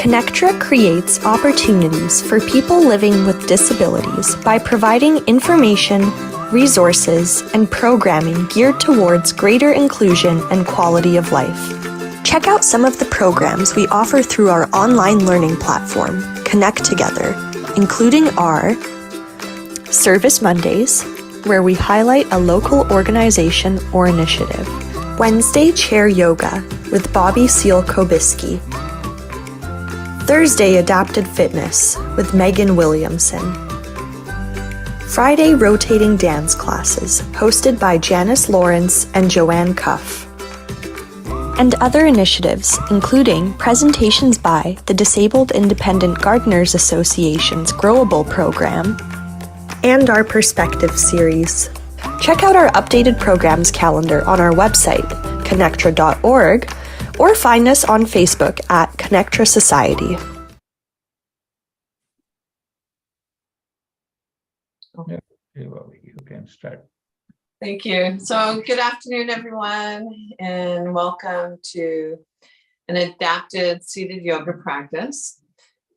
Connectra creates opportunities for people living with disabilities by providing information, resources, and programming geared towards greater inclusion and quality of life. Check out some of the programs we offer through our online learning platform, Connect Together, including our Service Mondays, where we highlight a local organization or initiative. Wednesday Chair Yoga with Bobbie Seale-Cobiskey. Thursday Adapted Fitness with Megan Williamson. Friday Rotating Dance Classes hosted by Janice Lawrence and Joanne Cuff. And other initiatives, including presentations by the Disabled Independent Gardeners Association's Growable program and our Perspective series. Check out our updated programs calendar on our website, connectra.org, or find us on Facebook at Connectra Society. Yeah, you can start. Thank you. So good afternoon, everyone, and welcome to an adapted seated yoga practice.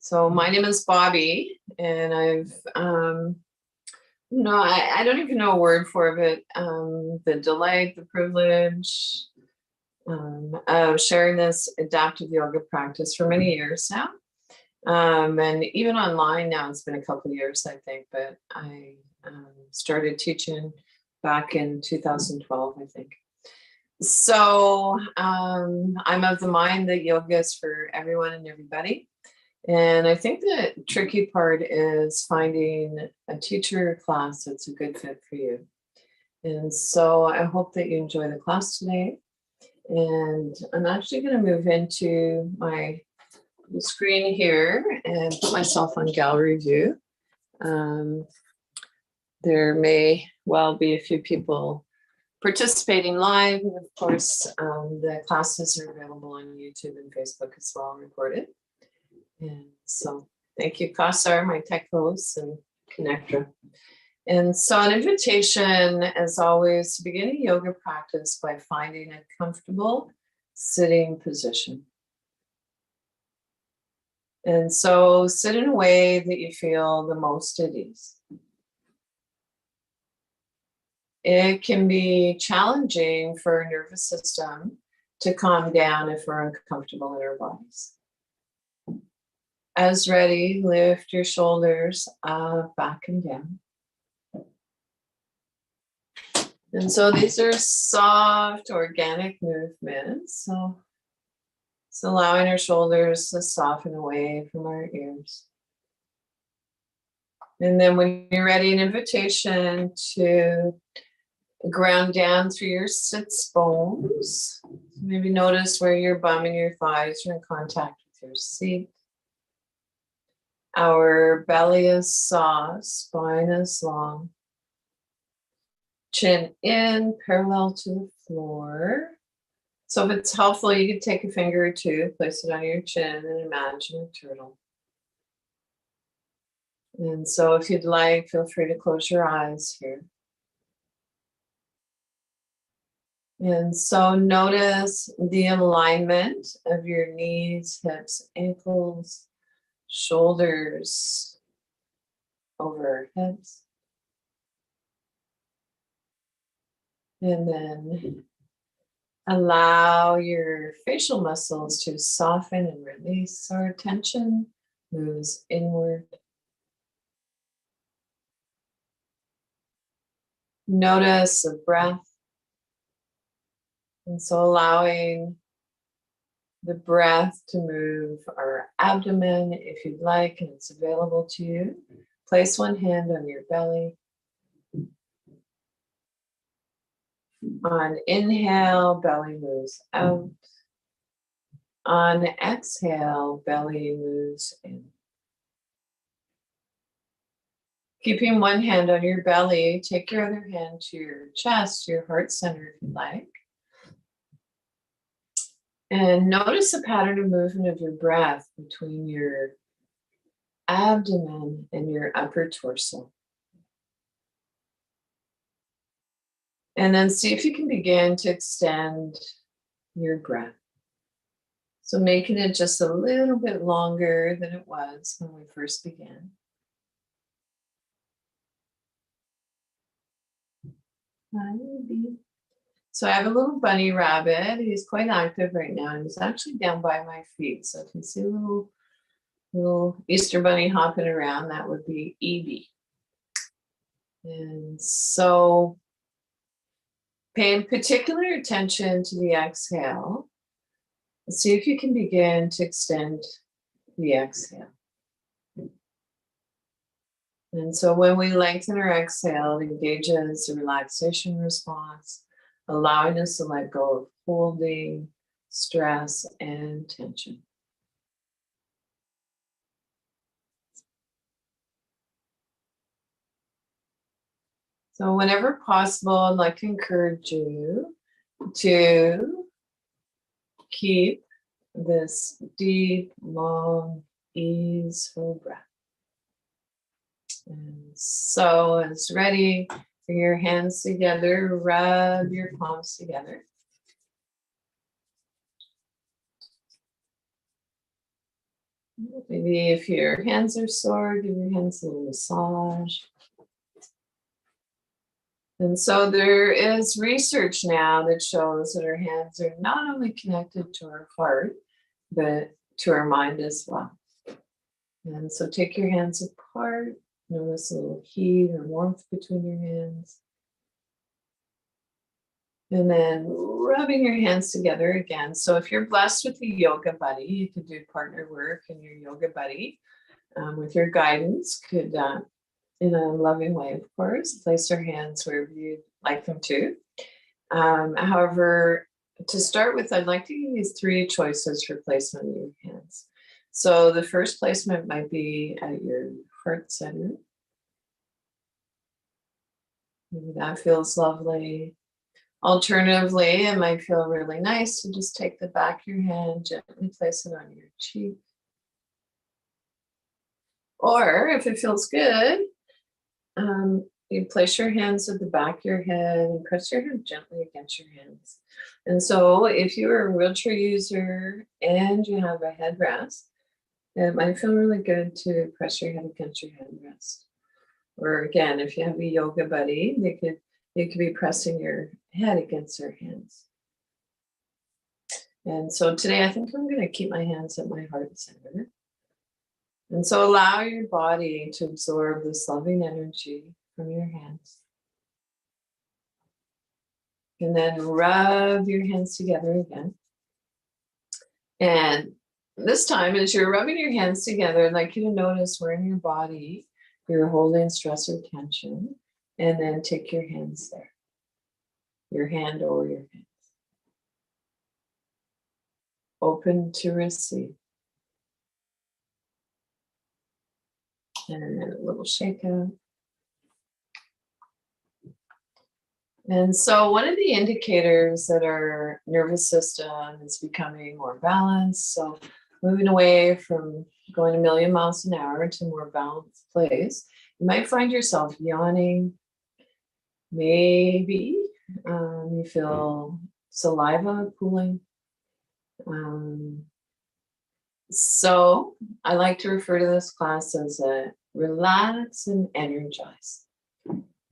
So my name is Bobbie, and I don't even know a word for it. The delight, the privilege of sharing this adaptive yoga practice for many years now. And even online now, it's been a couple of years, I think, but I started teaching back in 2012, I think. So I'm of the mind that yoga is for everyone and everybody. And I think the tricky part is finding a teacher class that's a good fit for you. And so I hope that you enjoy the class today. And I'm actually going to move into my screen here and put myself on gallery view. There may well be a few people participating live. And of course, the classes are available on YouTube and Facebook as well, recorded. And so thank you, Kassar, my tech host, and Connectra. And so an invitation, as always, to begin a yoga practice by finding a comfortable sitting position. And so sit in a way that you feel the most at ease. It can be challenging for our nervous system to calm down if we're uncomfortable in our bodies. As ready, lift your shoulders up, back and down. And so these are soft, organic movements. So it's allowing our shoulders to soften away from our ears. And then when you're ready, an invitation to ground down through your sits bones. Maybe notice where your bum and your thighs are in contact with your seat. Our belly is soft, spine is long. Chin in, parallel to the floor. So if it's helpful, you could take a finger or two, place it on your chin, and imagine a turtle. And so if you'd like, feel free to close your eyes here. And so notice the alignment of your knees, hips, ankles, shoulders over hips. And then allow your facial muscles to soften and release so our attention moves inward. Notice the breath. And so allowing the breath to move our abdomen if you'd like, and it's available to you. Place one hand on your belly. On inhale, belly moves out. On exhale, belly moves in. Keeping one hand on your belly, take your other hand to your chest, your heart center if you like. And notice the pattern of movement of your breath between your abdomen and your upper torso. And then see if you can begin to extend your breath. So making it just a little bit longer than it was when we first began. So I have a little bunny rabbit. He's quite active right now, and he's actually down by my feet. So if you see a little Easter bunny hopping around, that would be Evie. And so paying particular attention to the exhale. See if you can begin to extend the exhale. And so when we lengthen our exhale, it engages the relaxation response, allowing us to let go of holding, stress, and tension. So whenever possible, I'd like to encourage you to keep this deep, long, easeful breath. And so it's ready. Bring your hands together, rub your palms together. Maybe if your hands are sore, give your hands a little massage. And so there is research now that shows that our hands are not only connected to our heart, but to our mind as well. And so take your hands apart. Notice a little heat or warmth between your hands. And then rubbing your hands together again. So if you're blessed with a yoga buddy, you can do partner work, and your yoga buddy, with your guidance, could, in a loving way, of course, place their hands wherever you'd like them to. However, to start with, I'd like to give you 3 choices for placement of your hands. So the first placement might be at your heart center. Maybe that feels lovely. Alternatively, it might feel really nice to just take the back of your hand, gently place it on your cheek. Or if it feels good, you place your hands at the back of your head and press your head gently against your hands. And so if you're a wheelchair user and you have a headrest, it might feel really good to press your head against your headrest. Or again, if you have a yoga buddy, you could be pressing your head against their hands. And so today I think I'm going to keep my hands at my heart center. And so allow your body to absorb this loving energy from your hands. And then rub your hands together again. And this time, as you're rubbing your hands together, I'd like you to notice where in your body you're holding stress or tension. And then take your hands there. Your hand over your hands. Open to receive. And then a little shake out. And so one of the indicators that our nervous system is becoming more balanced, so moving away from going a million miles an hour to a more balanced place, you might find yourself yawning. Maybe you feel saliva pooling. So I like to refer to this class as a relax and energize.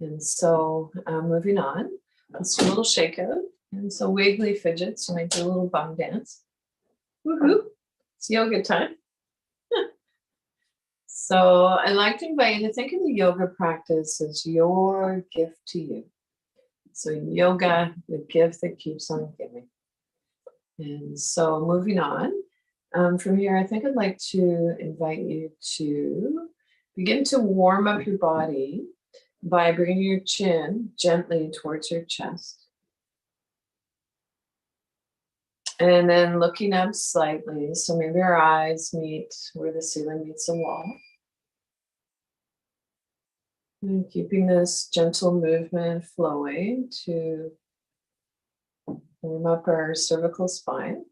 And so moving on, let's do a little shake out. And so wiggly fidgets, you might do a little bum dance. Woohoo, it's yoga time. So I'd like to invite you to think of the yoga practice as your gift to you. So yoga, the gift that keeps on giving. And so moving on, from here, I think I'd like to invite you to begin to warm up your body by bringing your chin gently towards your chest. And then looking up slightly, so maybe our eyes meet where the ceiling meets the wall. And keeping this gentle movement flowing to warm up our cervical spine.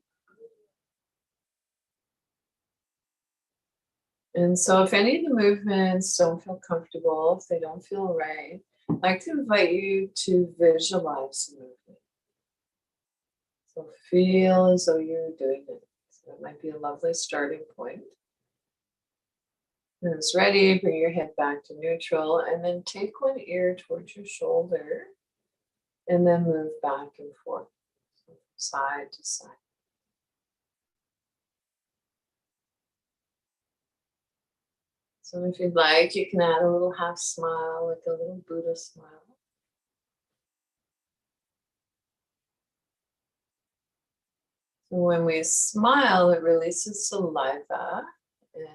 And so if any of the movements don't feel comfortable, if they don't feel right, I'd like to invite you to visualize the movement. So feel as though you're doing it. That might be a lovely starting point. When it's ready, bring your head back to neutral and then take one ear towards your shoulder and then move back and forth, side to side. So if you'd like, you can add a little half smile, like a little Buddha smile. So when we smile, it releases saliva. And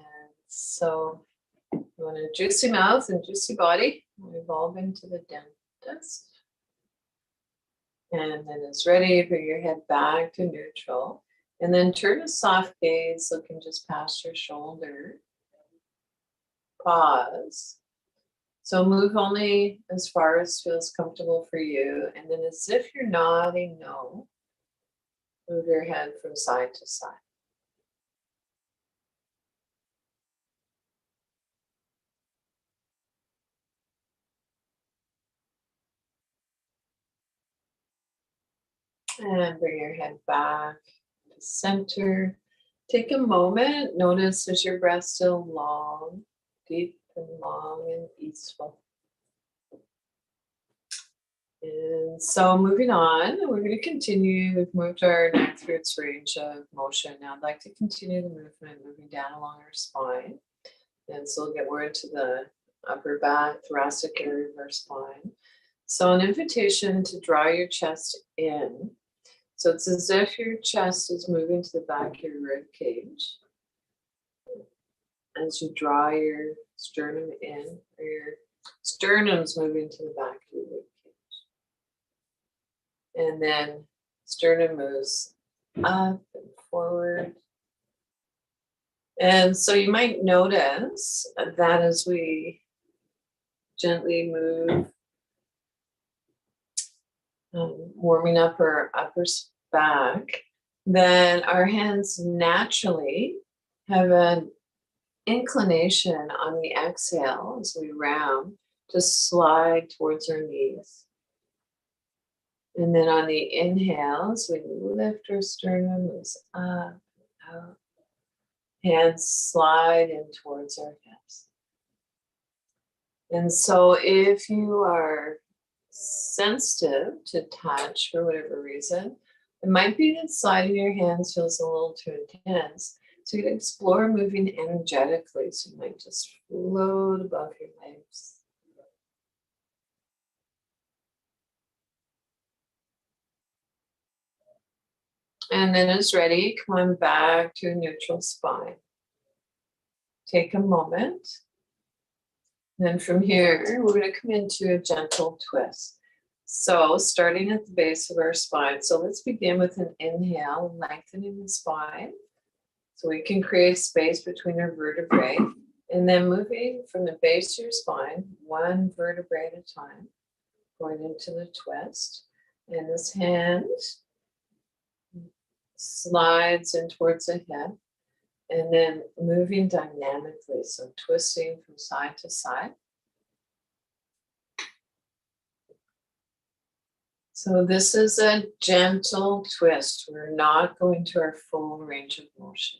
so you want a juicy mouth and juicy body. We evolve into the dentist. And then it's ready, bring your head back to neutral. And then turn a soft gaze, looking just past your shoulder. Pause. So move only as far as feels comfortable for you. And then as if you're nodding no, move your head from side to side. And bring your head back to center. Take a moment. Notice, is your breath still long, deep and long and peaceful? And so moving on, we're going to continue. We've moved our neck through its range of motion. Now I'd like to continue the movement, moving down along our spine. And so we'll get more into the upper back, thoracic area of our spine. So an invitation to draw your chest in. So it's as if your chest is moving to the back of your rib cage. As you draw your sternum in, or your sternum's moving to the back of your rib cage. And then sternum moves up and forward. And so you might notice that as we gently move, warming up our upper back, then our hands naturally have an inclination on the exhale as we round to slide towards our knees. And then on the inhale, as we lift our sternum, moves up and out, hands slide in towards our hips. And so if you are sensitive to touch for whatever reason, it might be that sliding your hands feels a little too intense. So you can explore moving energetically. So you might just float above your legs. And then as ready, come on back to a neutral spine. Take a moment. Then from here, we're going to come into a gentle twist. So starting at the base of our spine. So let's begin with an inhale, lengthening the spine. So we can create space between our vertebrae. And then moving from the base of your spine, one vertebrae at a time, going into the twist. And this hand slides in towards the head. And then moving dynamically, so twisting from side to side. So this is a gentle twist. We're not going to our full range of motion.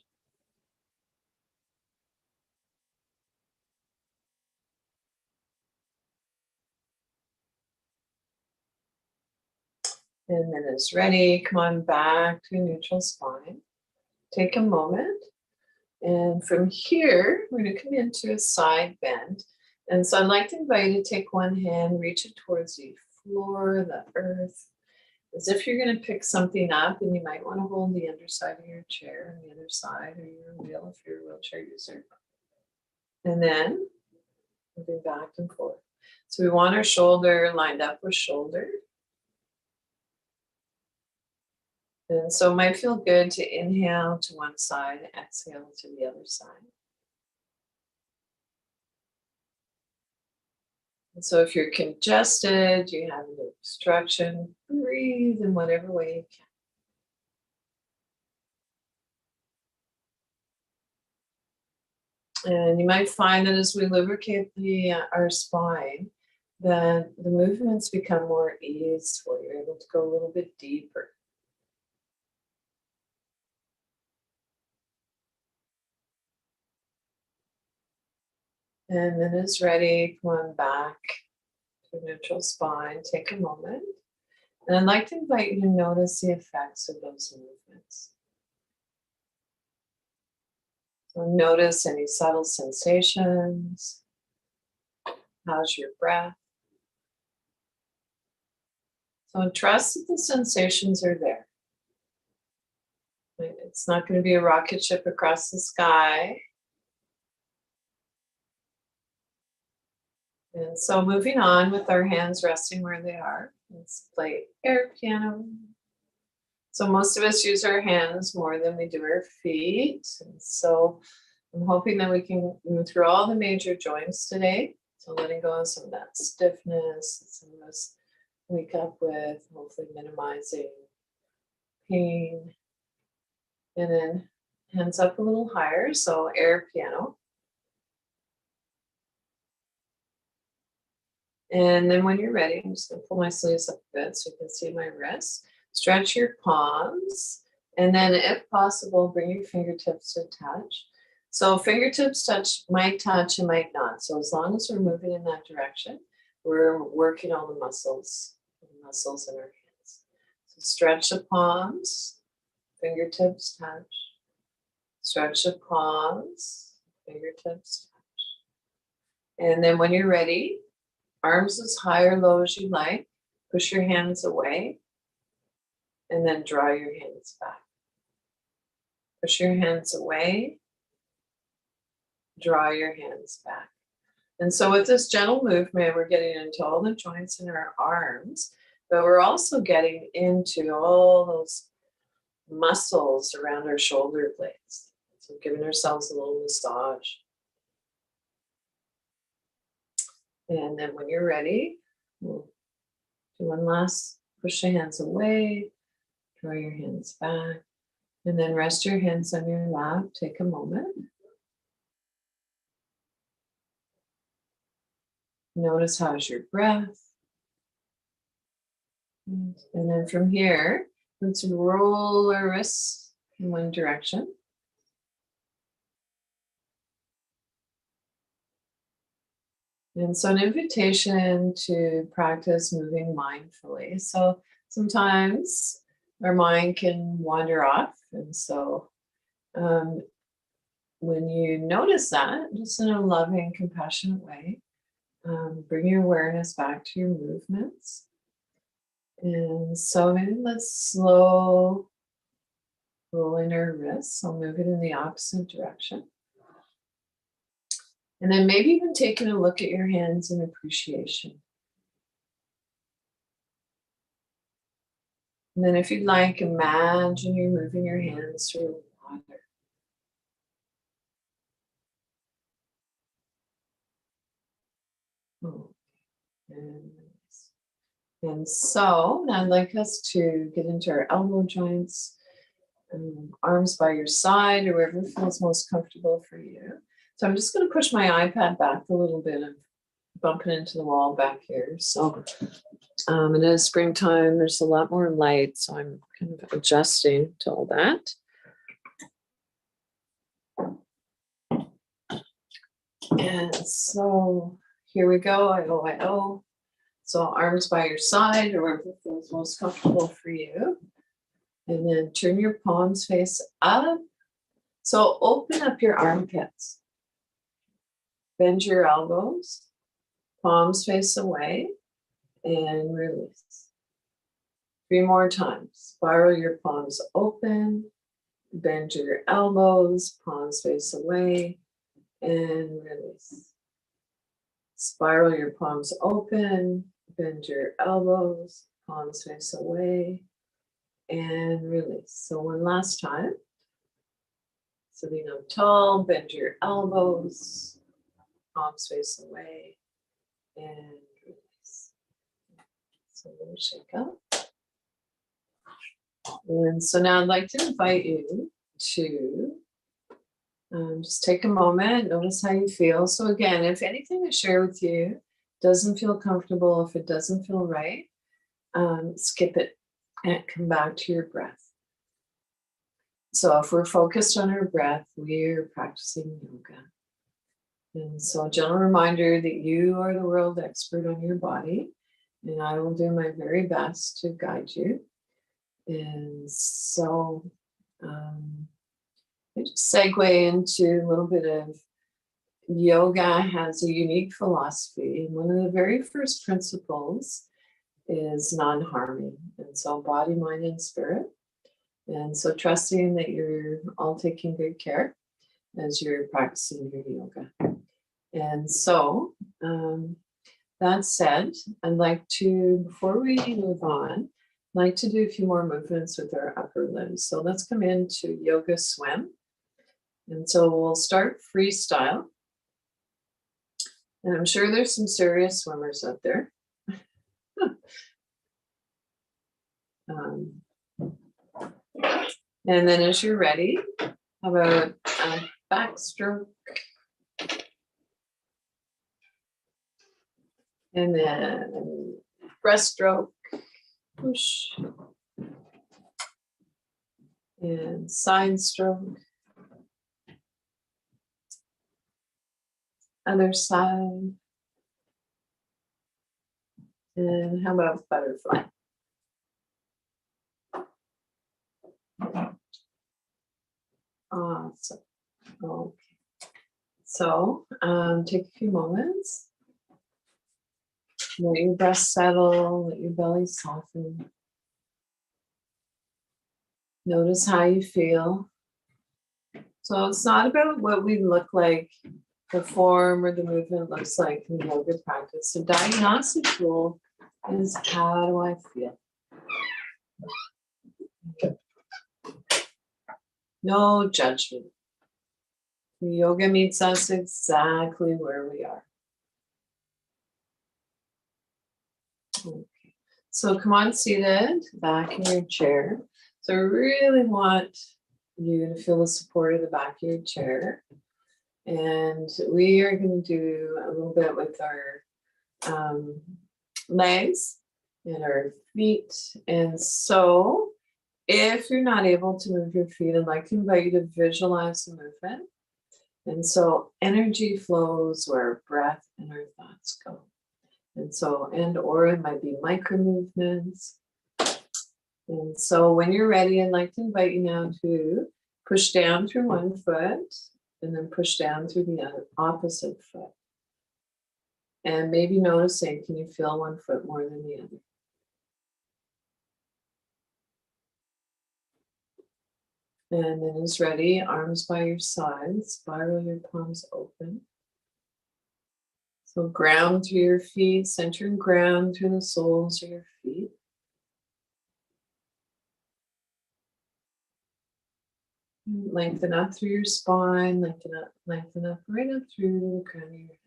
And then it's ready. Come on back to a neutral spine. Take a moment. And from here, we're going to come into a side bend. And so I'd like to invite you to take one hand, reach it towards the floor, the earth, as if you're going to pick something up, and you might want to hold the underside of your chair on the other side, or your wheel if you're a wheelchair user. And then moving back and forth. So we want our shoulder lined up with shoulder. And so it might feel good to inhale to one side, exhale to the other side. And so if you're congested, you have an obstruction, breathe in whatever way you can. And you might find that as we lubricate our spine, that the movements become more easeful. You're able to go a little bit deeper. And then it's ready, come on back to neutral spine. Take a moment. And I'd like to invite you to notice the effects of those movements. So notice any subtle sensations. How's your breath? So trust that the sensations are there. It's not going to be a rocket ship across the sky. And so moving on with our hands resting where they are, let's play air piano. So most of us use our hands more than we do our feet. And so I'm hoping that we can move through all the major joints today. So letting go of some of that stiffness that some of us wake up with, hopefully minimizing pain. And then hands up a little higher, so air piano. And then when you're ready, I'm just going to pull my sleeves up a bit so you can see my wrists. Stretch your palms. And then if possible, bring your fingertips to touch. So fingertips might touch and might not. So as long as we're moving in that direction, we're working on the muscles in our hands. So stretch the palms, fingertips touch. Stretch the palms, fingertips touch. And then when you're ready, arms as high or low as you like. Push your hands away and then draw your hands back. Push your hands away, draw your hands back. And so with this gentle movement, we're getting into all the joints in our arms, but we're also getting into all those muscles around our shoulder blades. So giving ourselves a little massage. And then when you're ready, we'll do one last, push the hands away, draw your hands back, and then rest your hands on your lap. Take a moment. Notice how's your breath. And then from here, let's roll our wrists in one direction. And so an invitation to practice moving mindfully. So sometimes our mind can wander off. And so when you notice that, just in a loving, compassionate way, bring your awareness back to your movements. And so maybe let's slow rolling our wrists. I'll move it in the opposite direction. And then maybe even taking a look at your hands in appreciation. And then if you'd like, imagine you're moving your hands through water. Oh, and so now I'd like us to get into our elbow joints, arms by your side or wherever feels most comfortable for you. So I'm just going to push my iPad back a little bit and bumping into the wall back here. So it is springtime. There's a lot more light. So I'm kind of adjusting to all that. And so here we go. I-O. So arms by your side or wherever feels most comfortable for you. And then turn your palms face up. So open up your armpits. Bend your elbows, palms face away, and release. 3 more times. Spiral your palms open, bend your elbows, palms face away, and release. Spiral your palms open, bend your elbows, palms face away, and release. So one last time. Sitting up tall, bend your elbows, palms face away, and release. So we'll shake up. And so now I'd like to invite you to just take a moment, notice how you feel. So again, if anything I share with you doesn't feel comfortable, if it doesn't feel right, skip it and come back to your breath. So if we're focused on our breath, we're practicing yoga. And so a gentle reminder that you are the world expert on your body, and I will do my very best to guide you. And so I just segue into a little bit of yoga. Has a unique philosophy. And one of the very first principles is non-harming. And so body, mind, and spirit. And so trusting that you're all taking good care as you're practicing your yoga. And so that said, I'd like to, before we move on, I'd like to do a few more movements with our upper limbs. So let's come into yoga swim. And so we'll start freestyle. And I'm sure there's some serious swimmers out there. And then as you're ready, how about a backstroke? And then breaststroke, push. And side stroke. Other side. And how about butterfly? Awesome. Okay. So take a few moments. Let your breath settle, let your belly soften. Notice how you feel. So it's not about what we look like, the form or the movement looks like in yoga practice. The diagnostic tool is, how do I feel? No judgment. Yoga meets us exactly where we are. Okay. So come on, seated, back in your chair. So I really want you to feel the support of the back of your chair. And we are going to do a little bit with our legs and our feet. And so if you're not able to move your feet, I'd like to invite you to visualize the movement. And so energy flows where our breath and our thoughts go. And so, or it might be micro movements. And so when you're ready, I'd like to invite you now to push down through one foot and then push down through the other opposite foot. And maybe noticing, can you feel one foot more than the other? And then as ready, arms by your sides, spiral your palms open. So ground through your feet, center and ground through the soles of your feet. Lengthen up through your spine, lengthen up right up through the crown of your head.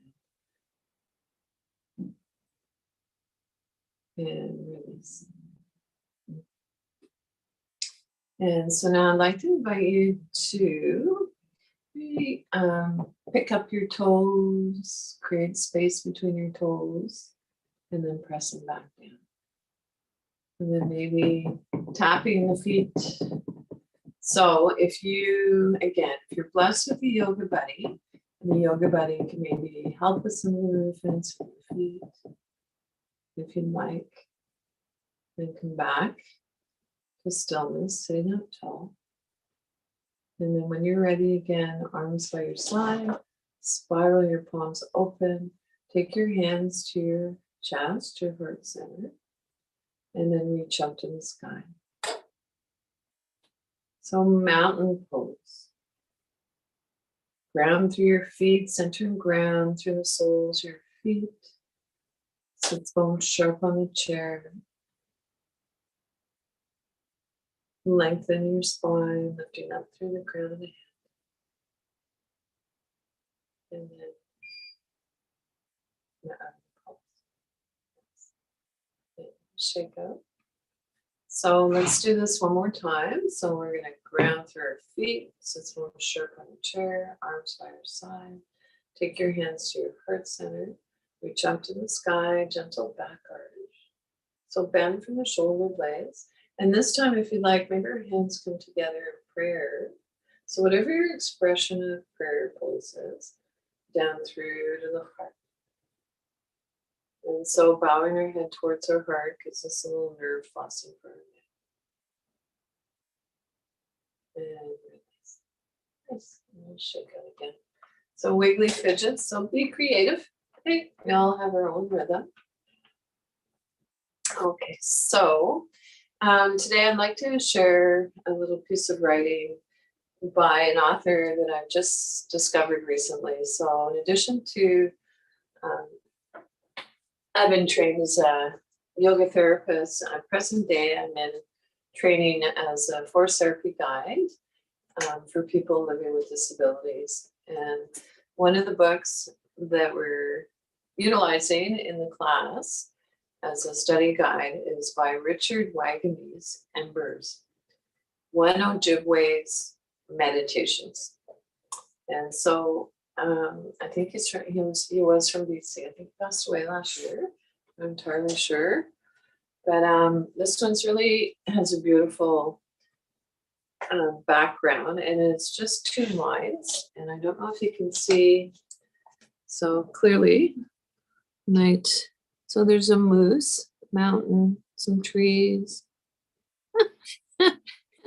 And release. And so now I'd like to invite you to pick up your toes, create space between your toes, and then press them back down. And then maybe tapping the feet. So if you're blessed with a yoga buddy, and the yoga buddy can maybe help with some of the movements with your feet, if you'd like, then come back to stillness, sitting up tall. And then when you're ready again, arms by your side, spiral your palms open, take your hands to your chest, your heart center, and then reach up to the sky. So mountain pose. Ground through your feet, center and ground through the soles of your feet. Sit bone sharp on the chair. Lengthen your spine, lifting up through the crown of the head. And then the other pulse. Shake out. So let's do this one more time. So we're going to ground through our feet. Sit bone sharp on the chair, arms by your side. Take your hands to your heart center. Reach up to the sky, gentle back arch. So bend from the shoulder blades. And this time, if you like, maybe our hands come together in prayer. So whatever your expression of prayer pose is, down through to the heart. And so bowing our head towards our heart gives us a little nerve flossing for our neck. And release. Nice. And we'll shake out again. So wiggly fidgets, so be creative. Okay, we all have our own rhythm. Okay, so today I'd like to share a little piece of writing by an author that I've just discovered recently. So in addition to, I've been trained as a yoga therapist. Present day, I'm in training as a force therapy guide for people living with disabilities. And one of the books that we're utilizing in the class as a study guide is by Richard Wagamese and Burrs, One Ojibwe's Meditations. And so I think he was from BC. I think he passed away last year. I'm entirely sure. But this one's really has a beautiful background, and it's just 2 lines. And I don't know if you can see so clearly. Right. So there's a moose, mountain, some trees.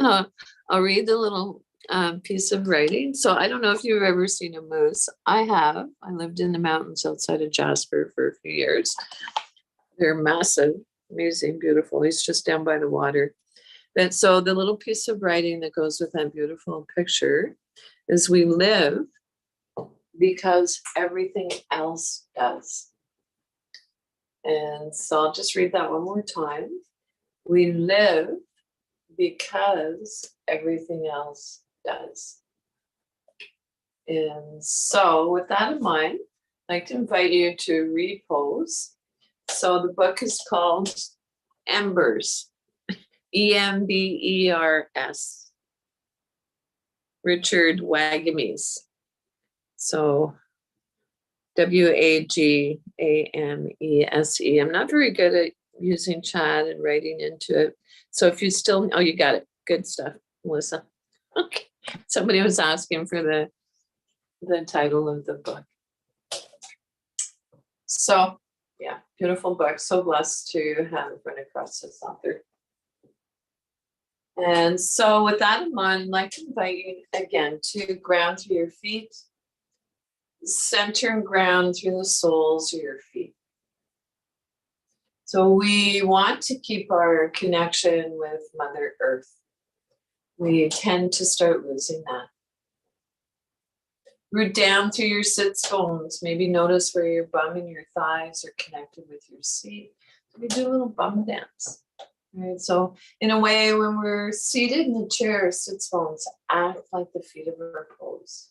I'll read the little piece of writing. So I don't know if you've ever seen a moose. I have. I lived in the mountains outside of Jasper for a few years. They're massive, amazing, beautiful. He's just down by the water. And so the little piece of writing that goes with that beautiful picture is we live because everything else does. And so I'll just read that one more time. We live because everything else does. And so with that in mind, I'd like to invite you to repose. So the book is called Embers, Embers, Richard Wagamese. So Wagamese. I'm not very good at using chat and writing into it. So if you still, oh, you got it. Good stuff, Melissa. Okay. Somebody was asking for the title of the book. So yeah, beautiful book. So blessed to have run across this author. And so with that in mind, I'd like to invite you again to ground through your feet. Center and ground through the soles of your feet. So we want to keep our connection with Mother Earth. We tend to start losing that. Root down through your sits bones. Maybe notice where your bum and your thighs are connected with your seat. We do a little bum dance. Right? So in a way, when we're seated in the chair, sits bones act like the feet of our pose.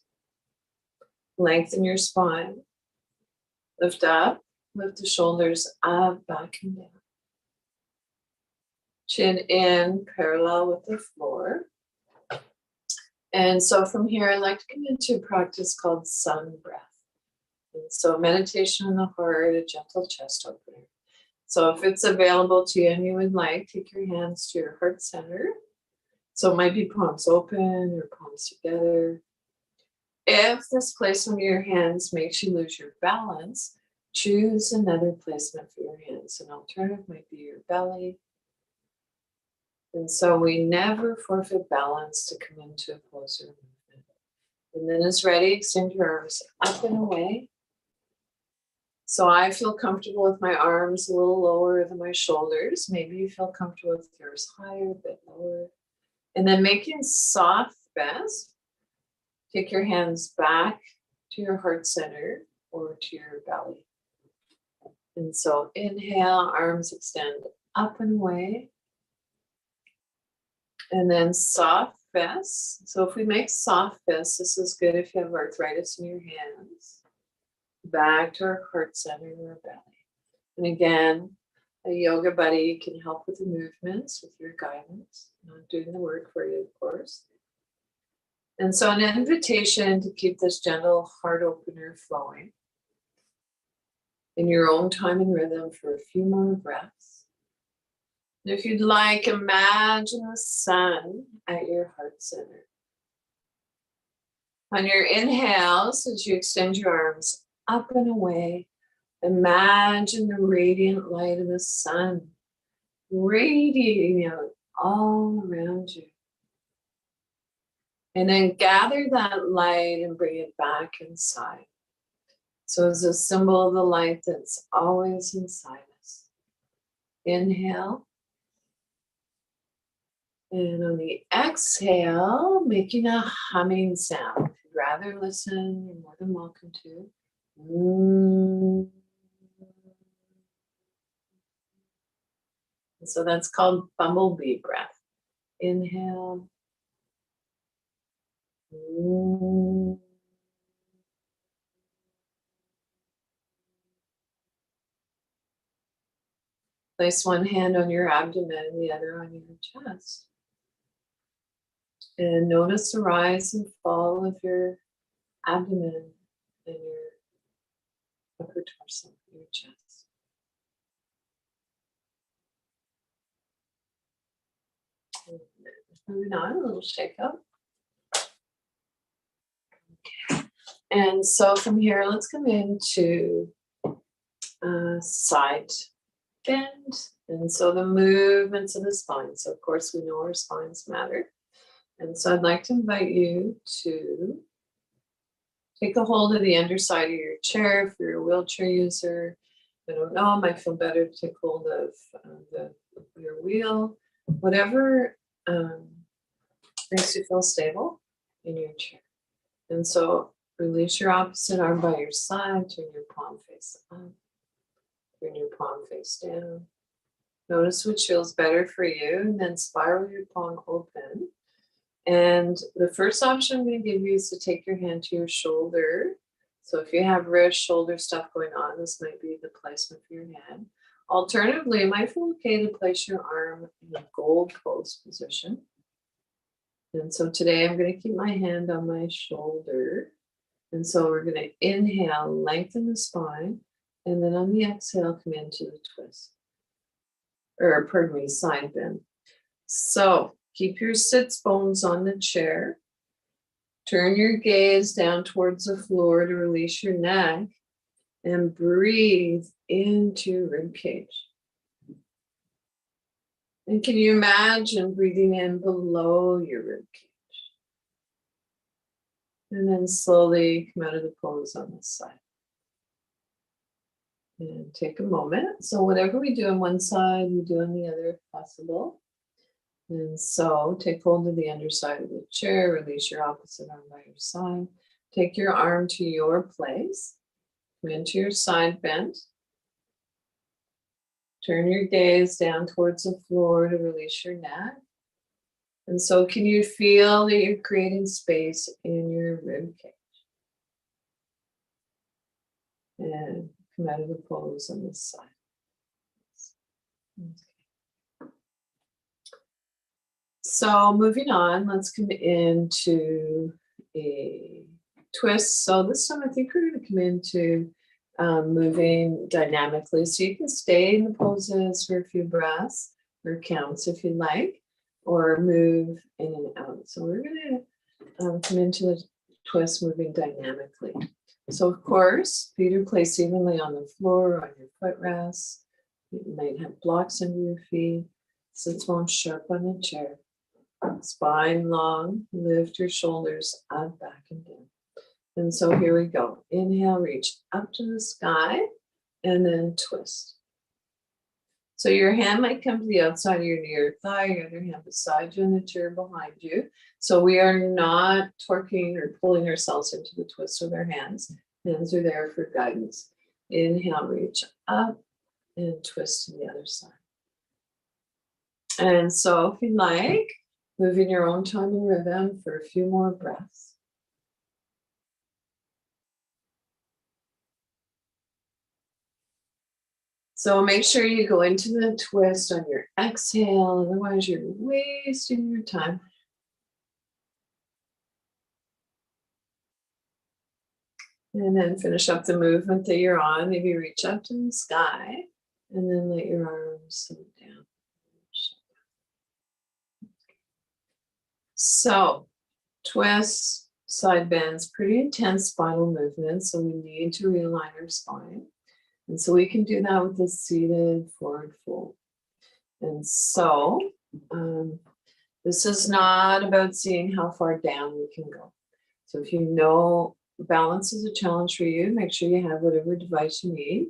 Lengthen your spine. Lift up, lift the shoulders up, back and down. Chin in, parallel with the floor. And so from here, I'd like to come into a practice called sun breath. And so meditation in the heart, a gentle chest opener. So if it's available to you and you would like, take your hands to your heart center. So it might be palms open or palms together. If this placement of your hands makes you lose your balance, choose another placement for your hands. An alternative might be your belly. And so we never forfeit balance to come into a closer movement. And then as ready, extend your arms up and away. So I feel comfortable with my arms a little lower than my shoulders. Maybe you feel comfortable with yours higher, a bit lower. And then making soft best. Take your hands back to your heart center or to your belly. And so inhale, arms extend up and away. And then soft fists. So if we make soft fists, this is good if you have arthritis in your hands. Back to our heart center or belly. And again, a yoga buddy can help with the movements, with your guidance. Not doing the work for you, of course. And so an invitation to keep this gentle heart opener flowing in your own time and rhythm for a few more breaths. And if you'd like, imagine the sun at your heart center. On your inhales, as you extend your arms up and away, imagine the radiant light of the sun radiating out all around you. And then gather that light and bring it back inside. So it's a symbol of the light that's always inside us. Inhale. And on the exhale, making a humming sound. If you'd rather listen, you're more than welcome to. And so that's called bumblebee breath. Inhale. Place one hand on your abdomen, the other on your chest. And notice the rise and fall of your abdomen and your upper torso, your chest. And moving on, a little shake up. Okay. And so from here, let's come into side bend. And so the movements of the spine. So of course we know our spines matter. And so I'd like to invite you to take a hold of the underside of your chair. If you're a wheelchair user, I don't know, it might feel better to take hold of your wheel. Whatever makes you feel stable in your chair. And so release your opposite arm by your side, turn your palm face up, turn your palm face down. Notice which feels better for you, and then spiral your palm open. And the first option I'm going to give you is to take your hand to your shoulder. So if you have wrist, shoulder stuff going on, this might be the placement for your hand. Alternatively, it might feel okay to place your arm in a gold pose position. And so today I'm going to keep my hand on my shoulder. And so we're going to inhale, lengthen the spine, and then on the exhale, come into the twist. Or pardon me, side bend. So keep your sits bones on the chair. Turn your gaze down towards the floor to release your neck and breathe into your rib cage. And can you imagine breathing in below your rib cage? And then slowly come out of the pose on this side. And take a moment. So whatever we do on one side, we do on the other if possible. And so take hold of the underside of the chair, release your opposite arm by your side. Take your arm to your place. Come into your side bend. Turn your gaze down towards the floor to release your neck. And so can you feel that you're creating space in your rib cage? And come out of the pose on this side. Okay. So moving on, let's come into a twist. So this time I think we're going to come into moving dynamically. So you can stay in the poses for a few breaths or counts if you like, or move in and out. So we're going to come into the twist moving dynamically. So of course, feet are placed evenly on the floor or on your footrests. You might have blocks under your feet. Sits bones sharp on the chair. Spine long, lift your shoulders up, back, and down. And so here we go. Inhale, reach up to the sky, and then twist. So your hand might come to the outside of your near thigh, your other hand beside you, and the chair behind you. So we are not torquing or pulling ourselves into the twist with our hands. Hands are there for guidance. Inhale, reach up, and twist to the other side. And so if you like, move in your own time and rhythm for a few more breaths. So make sure you go into the twist on your exhale, otherwise you're wasting your time. And then finish up the movement that you're on. Maybe reach up to the sky and then let your arms sit down. So twist, side bends, pretty intense spinal movement. So we need to realign our spine. And so we can do that with a seated forward fold. And so this is not about seeing how far down we can go. So if you know balance is a challenge for you, make sure you have whatever device you need,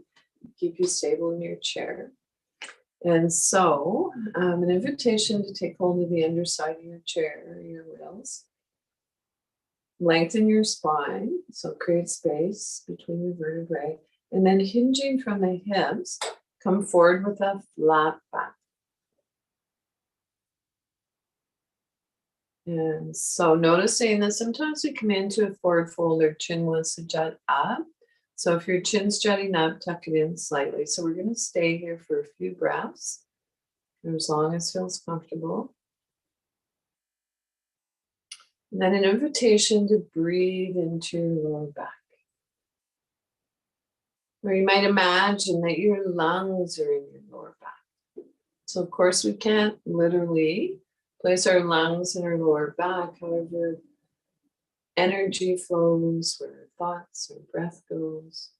keep you stable in your chair. And so an invitation to take hold of the underside of your chair or your wheels. Lengthen your spine, so create space between your vertebrae. And then hinging from the hips, come forward with a flat back. And so noticing that sometimes we come into a forward fold, or chin wants to jut up. So if your chin's jutting up, tuck it in slightly. So we're going to stay here for a few breaths, as long as it feels comfortable. And then an invitation to breathe into your lower back. Or you might imagine that your lungs are in your lower back. So of course we can't literally place our lungs in our lower back. However, energy flows where thoughts or breath goes.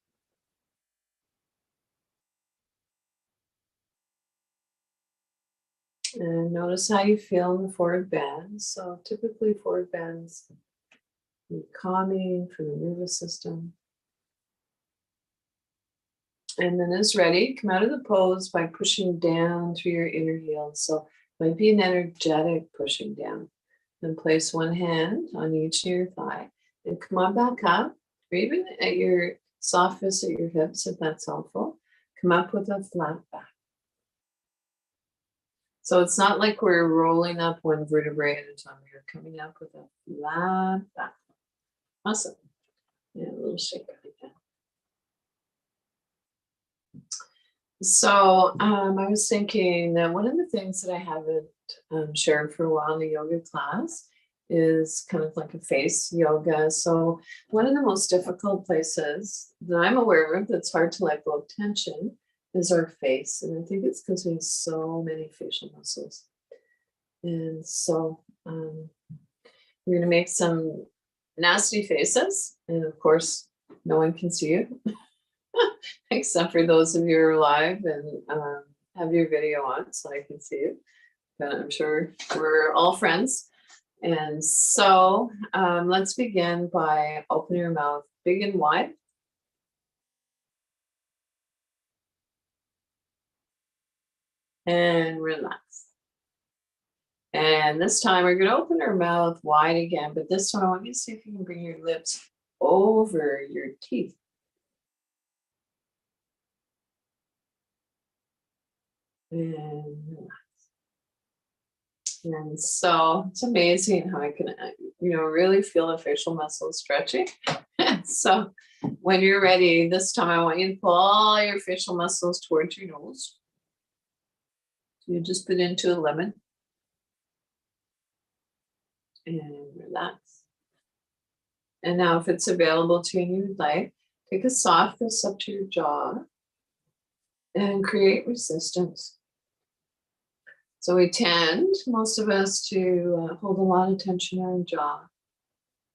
And notice how you feel in the forward bend. So typically forward bends be calming for the nervous system. And then as ready, come out of the pose by pushing down through your inner heels. So it might be an energetic pushing down. Then place one hand on each of your thigh and come on back up, or even at your softest at your hips, if that's helpful. Come up with a flat back. So it's not like we're rolling up one vertebrae at a time. You're coming up with a flat back. Awesome. Yeah, a little shake like that. So I was thinking that one of the things that I haven't shared for a while in the yoga class is kind of like a face yoga. So one of the most difficult places that I'm aware of that's hard to let go of tension is our face. And I think it's because we have so many facial muscles. And so we're going to make some nasty faces. And of course, no one can see you. Except for those of you who are live and have your video on so I can see you. But I'm sure we're all friends. And so let's begin by opening your mouth big and wide. And relax. And this time we're going to open our mouth wide again. But this time I want you to see if you can bring your lips over your teeth. And relax. And so it's amazing how I can, really feel the facial muscles stretching. So when you're ready, this time I want you to pull all your facial muscles towards your nose. So you just put into a lemon. And relax. And now if it's available to you and you would like, take a soft kiss up to your jaw and create resistance. So we tend, most of us, to hold a lot of tension in our jaw,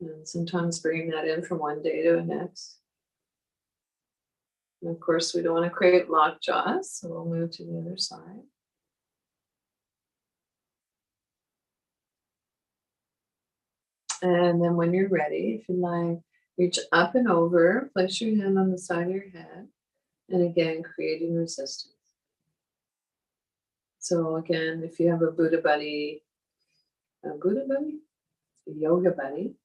and sometimes bringing that in from one day to the next. And of course, we don't want to create locked jaws, so we'll move to the other side. And then when you're ready, if you like, reach up and over, place your hand on the side of your head, and again, creating resistance. So again, if you have a Buddha buddy, a yoga buddy,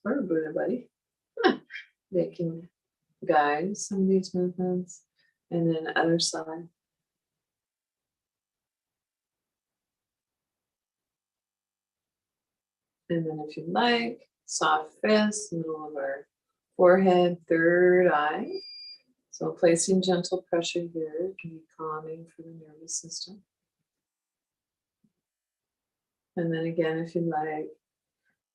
or a Buddha buddy, they can guide some of these movements. And then other side. And then if you like, soft fist, middle of our forehead, third eye. So placing gentle pressure here can be calming for the nervous system. And then again, if you like,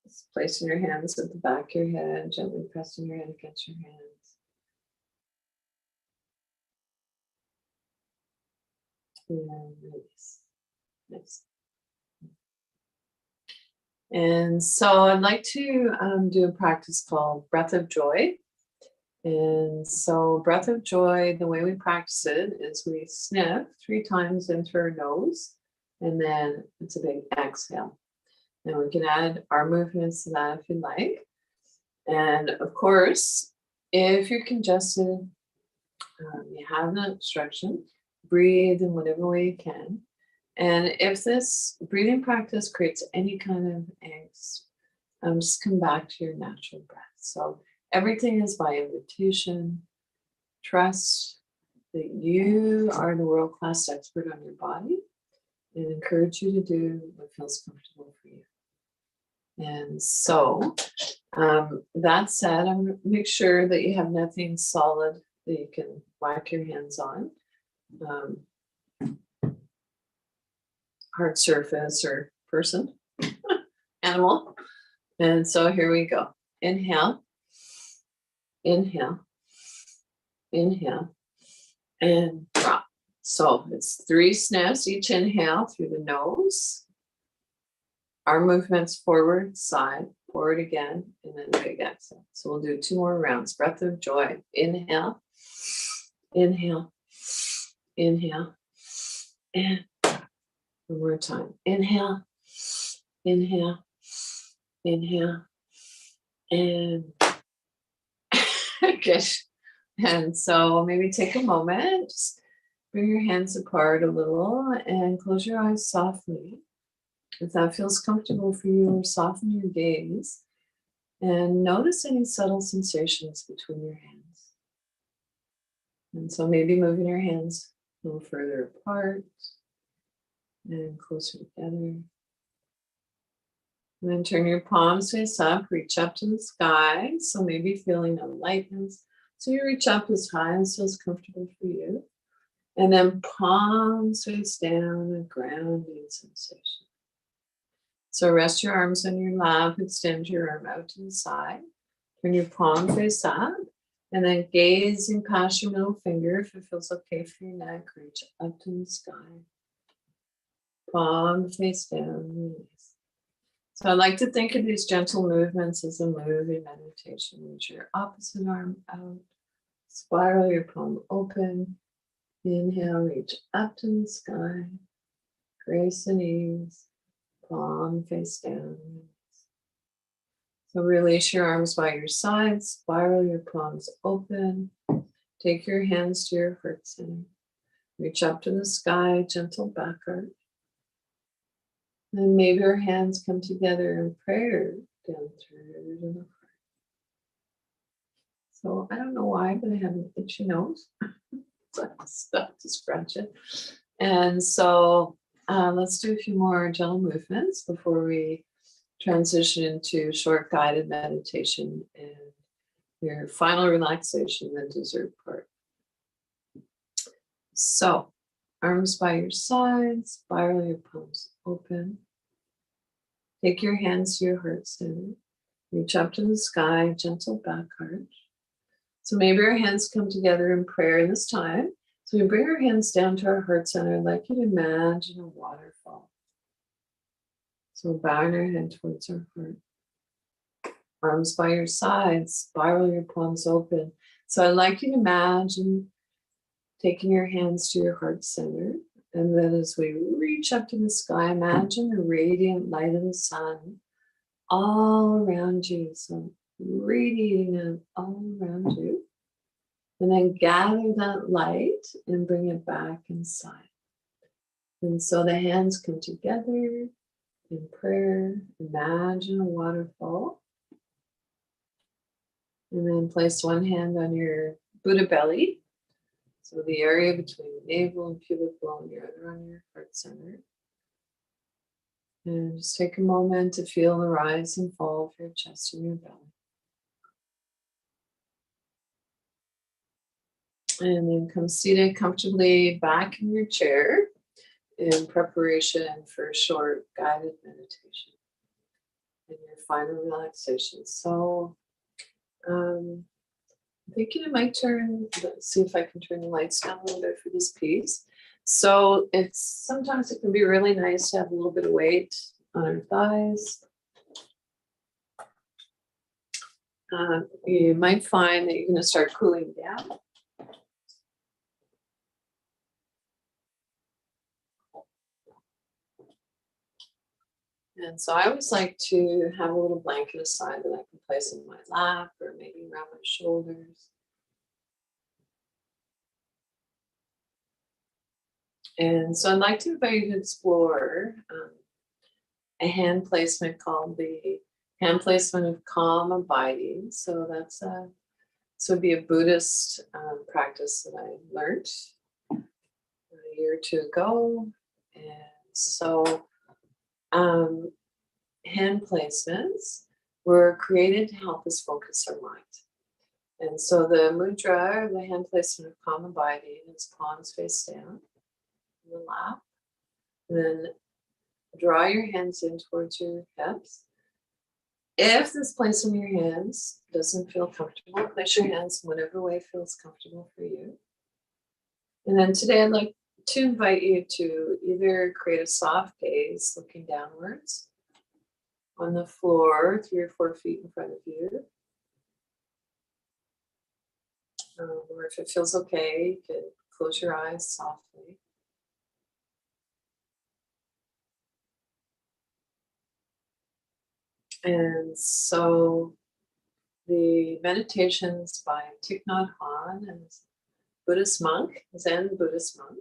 just placing your hands at the back of your head, gently pressing your head against your hands. And release. Nice. And so I'd like to do a practice called Breath of Joy. And so Breath of Joy, the way we practice it is we sniff 3 times into our nose, and then it's a big exhale. And we can add our movements to that if you like. And of course, if you're congested, you have an obstruction, breathe in whatever way you can. And if this breathing practice creates any kind of angst, just come back to your natural breath. So everything is by invitation. Trust that you are the world-class expert on your body, and encourage you to do what feels comfortable for you. And so that said, I'm going to make sure that you have nothing solid that you can whack your hands on. Hard surface or person, animal. And so here we go. Inhale, inhale, inhale, and drop. So it's 3 sniffs, each inhale through the nose. Arm movements forward, side, forward again, and then big exhale. So we'll do 2 more rounds. Breath of joy. Inhale, inhale, inhale, and one more time. Inhale, inhale, inhale, and good. And so maybe take a moment, just bring your hands apart a little and close your eyes softly. If that feels comfortable for you, or soften your gaze and notice any subtle sensations between your hands. And so maybe moving your hands a little further apart and closer together. And then turn your palms face up, reach up to the sky. So maybe feeling a lightness. So you reach up as high as feels comfortable for you. And then palms face down, a grounding sensation. So rest your arms on your lap, extend your arm out to the side. Turn your palm face up. And then gazing past your middle finger, if it feels okay for your neck, reach up to the sky. Palm face down, release. So I like to think of these gentle movements as a move in meditation. Reach your opposite arm out, spiral your palm open. Inhale, reach up to the sky. Grace and ease, palm face down. So release your arms by your sides, spiral your palms open. Take your hands to your heart center. Reach up to the sky, gentle back arch. And maybe your hands come together in prayer down through the heart. So I don't know why, but I have an itchy nose. So I have to scratch it. And so let's do a few more gentle movements before we transition into short guided meditation and your final relaxation, the dessert part. So arms by your sides, spiral your palms open. Take your hands to your heart center. Reach up to the sky, gentle back arch. So maybe our hands come together in prayer this time. So we bring our hands down to our heart center. I'd like you to imagine a waterfall. So bowing our head towards our heart. Arms by your sides, spiral your palms open. So I'd like you to imagine taking your hands to your heart center. And then as we reach up to the sky, imagine the radiant light of the sun all around you. So radiating it all around you. And then gather that light and bring it back inside. And so the hands come together in prayer. Imagine a waterfall. And then place one hand on your Buddha belly. So the area between the navel and pubic bone, and your other on your heart center. And just take a moment to feel the rise and fall of your chest and your belly. And then come seated comfortably back in your chair in preparation for a short guided meditation and your final relaxation. So I'm thinking I might see if I can turn the lights down a little bit for this piece. So sometimes it can be really nice to have a little bit of weight on our thighs. You might find that you're going to start cooling down. And so I always like to have a little blanket aside that I can place in my lap or maybe around my shoulders. And so I'd like to invite you to explore a hand placement called the hand placement of calm abiding. So that's this would be a Buddhist practice that I learned a year or two ago. And so hand placements were created to help us focus our mind. And so the mudra, the hand placement of calm abiding, is palms face down in the lap. And then draw your hands in towards your hips. If this placement of your hands doesn't feel comfortable, place your hands in whatever way feels comfortable for you. And then today I'd like to invite you to either create a soft gaze looking downwards on the floor 3 or 4 feet in front of you. Or if it feels okay, you can close your eyes softly. And so the meditations by Thich Nhat Hanh, and Buddhist monk, Zen Buddhist monk.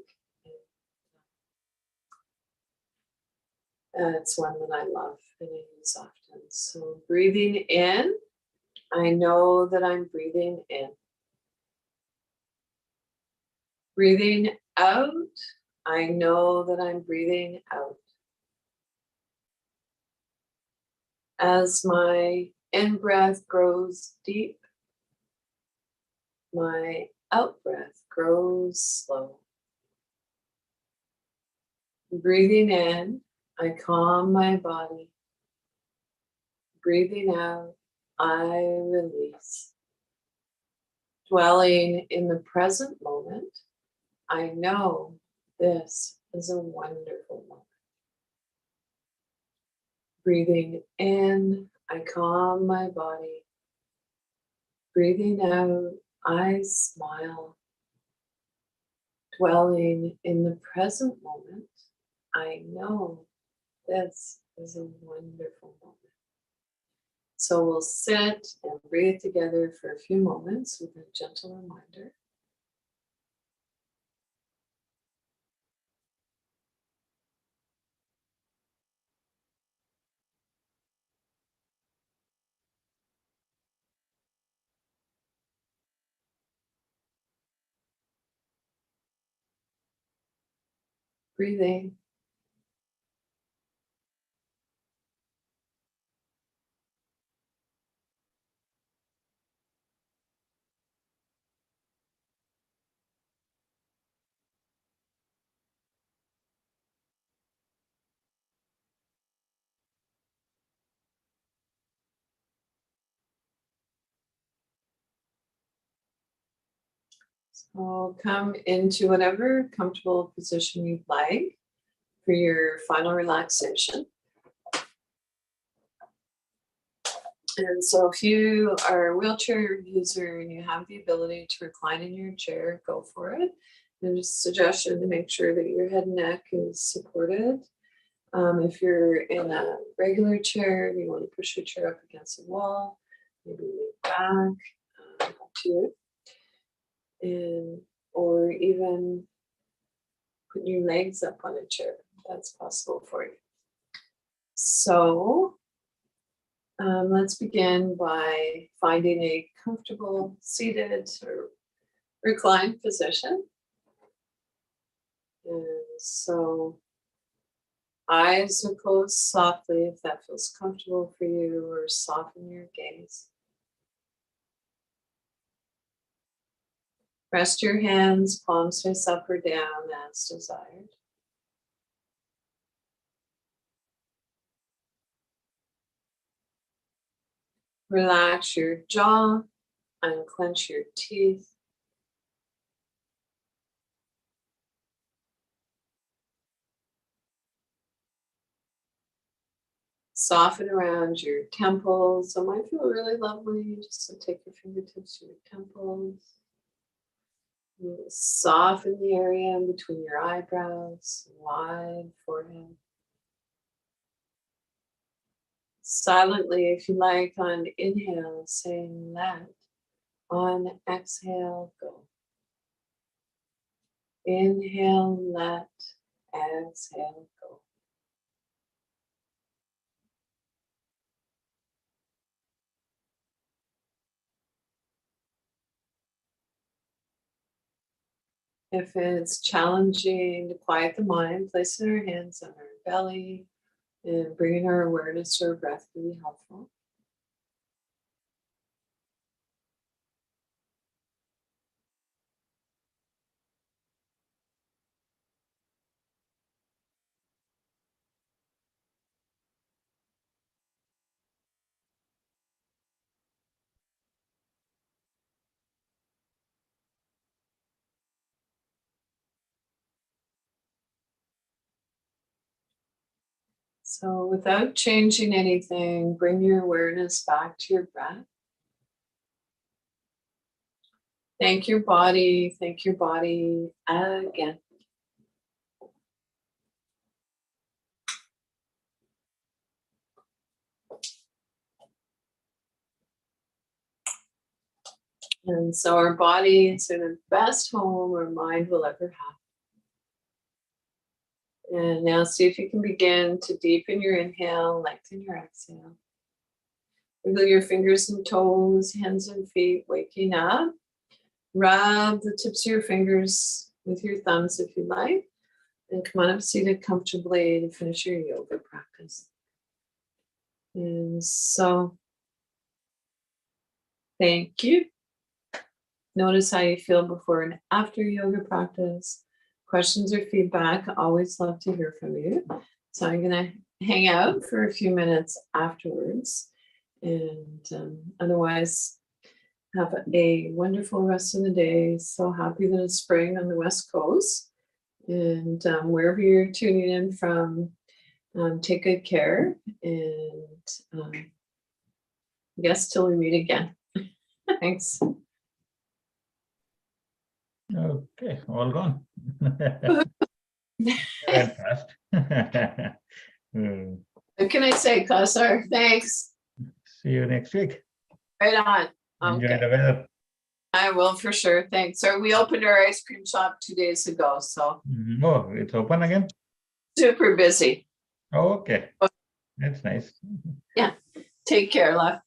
It's one that I love and I use often. So breathing in, I know that I'm breathing in. Breathing out, I know that I'm breathing out. As my in-breath grows deep, my out-breath grows slow. Breathing in, I calm my body. Breathing out, I release. Dwelling in the present moment, I know this is a wonderful moment. Breathing in, I calm my body. Breathing out, I smile. Dwelling in the present moment, I know this is a wonderful moment. So we'll sit and breathe together for a few moments with a gentle reminder. Breathing. So come into whatever comfortable position you'd like for your final relaxation. And so if you are a wheelchair user and you have the ability to recline in your chair, go for it. And just suggestion to make sure that your head and neck is supported. If you're in a regular chair, you want to push your chair up against the wall, maybe lean back up to it. Or even put your legs up on a chair. That's possible for you. So let's begin by finding a comfortable seated or reclined position. And so eyes are closed softly if that feels comfortable for you, or soften your gaze. Rest your hands, palms face up or down as desired. Relax your jaw, unclench your teeth. Soften around your temples. So might feel really lovely just to take your fingertips to your temples. Soften the area in between your eyebrows, wide forehead. Silently, if you like, on inhale, saying let. On exhale, go. Inhale, let. Exhale, go. If it's challenging to quiet the mind, placing our hands on our belly and bringing our awareness to our breath can be helpful. So without changing anything, bring your awareness back to your breath. Thank your body again. And so our body is in the best home our mind will ever have. And now see if you can begin to deepen your inhale, lengthen your exhale. Wiggle your fingers and toes, hands and feet, waking up. Rub the tips of your fingers with your thumbs if you like. And come on up seated comfortably to finish your yoga practice. And so, thank you. Notice how you feel before and after yoga practice. Questions or feedback, always love to hear from you. So I'm going to hang out for a few minutes afterwards. And otherwise, have a wonderful rest of the day. So happy that it's spring on the West Coast. And wherever you're tuning in from, take good care. And I guess till we meet again. Thanks. Okay, all gone. Went fast. What can I say, Kausar? Thanks. See you next week. Right on. Enjoy Okay. the weather. I will for sure. Thanks. So we opened our ice cream shop 2 days ago, so Oh, it's open again? super busy. Oh, okay. That's nice. Take care, love.